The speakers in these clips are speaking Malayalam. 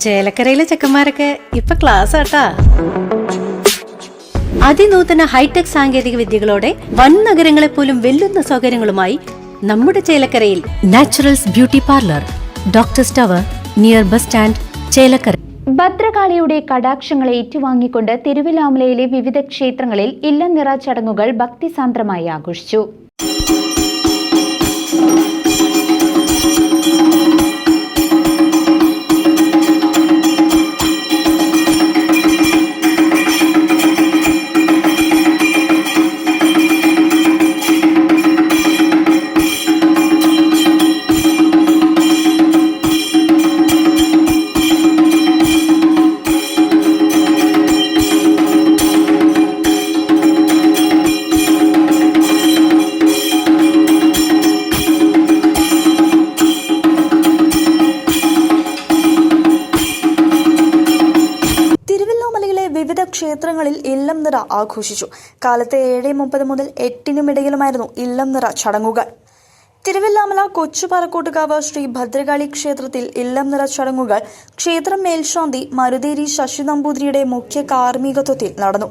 ചേലക്കരയിലെ ചെക്കന്മാരൊക്കെ ഇപ്പൊ ക്ലാസ് ആട്ടാ. അതിനൂതന ഹൈടെക് സാങ്കേതിക വിദ്യകളോടെ വൻ നഗരങ്ങളെ പോലും വെല്ലുന്ന സൗകര്യങ്ങളുമായി നമ്മുടെ ചേലക്കരയിൽ naturals beauty parlour, doctors tower, near bus stand, Chelakkara. ഭദ്രകാളിയുടെ കടാക്ഷങ്ങളെ ഏറ്റുവാങ്ങിക്കൊണ്ട് തിരുവിലാമലയിലെ വിവിധ ക്ഷേത്രങ്ങളിൽ ഇല്ലനിറ ചടങ്ങുകൾ ഭക്തിസാന്ദ്രമായി ആഘോഷിച്ചു. വിവിധ ക്ഷേത്രങ്ങളിൽ ഇല്ലം നിറ ആഘോഷിച്ചു. കാലത്ത് 7:30 മുതൽ 8:00 ഇല്ലം നിറ ചടങ്ങുകൾ. തിരുവില്ലാമല കൊച്ചുപാറക്കോട്ടുകാവ് ശ്രീ ഭദ്രകാളി ക്ഷേത്രത്തിൽ ഇല്ലം നിറ ചടങ്ങുകൾ ക്ഷേത്രം മേൽശാന്തി മരുതേരി ശശി നമ്പൂതിരിയുടെ മുഖ്യ കാർമ്മികത്വത്തിൽ നടന്നു.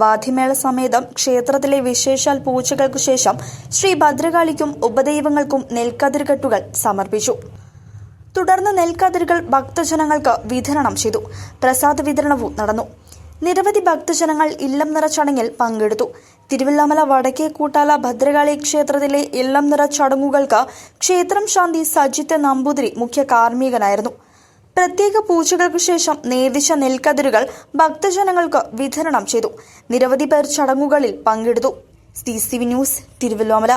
വാദ്യമേള സമേതം ക്ഷേത്രത്തിലെ വിശേഷാൽ പൂജകൾക്കു ശേഷം ശ്രീ ഭദ്രകാളിക്കും ഉപദൈവങ്ങൾക്കും നെൽക്കതിർകെട്ടുകൾ സമർപ്പിച്ചു. തുടർന്ന് നെൽക്കതിരുകൾ ഭക്തജനങ്ങൾക്ക് വിതരണം ചെയ്തു. പ്രസാദ വിതരണവും നടന്നു. നിരവധി ഭക്തജനങ്ങൾ ഇല്ലം നിറ ചടങ്ങിൽ പങ്കെടുത്തു. തിരുവില്ലാമല വടക്കേ കൂട്ടാല ഭദ്രകാളി ക്ഷേത്രത്തിലെ ഇല്ലം നിറ ചടങ്ങുകൾക്ക് ക്ഷേത്രം ശാന്തി സജിത്ത് നമ്പൂതിരി മുഖ്യ കാർമ്മികനായിരുന്നു. പ്രത്യേക പൂജകൾക്കു ശേഷം നേദിച്ച നെൽക്കതിരുകൾ ഭക്തജനങ്ങൾക്ക് വിതരണം ചെയ്തു. നിരവധി പേർ ചടങ്ങുകളിൽ പങ്കെടുത്തു. CCV news, Thiruvilwamala.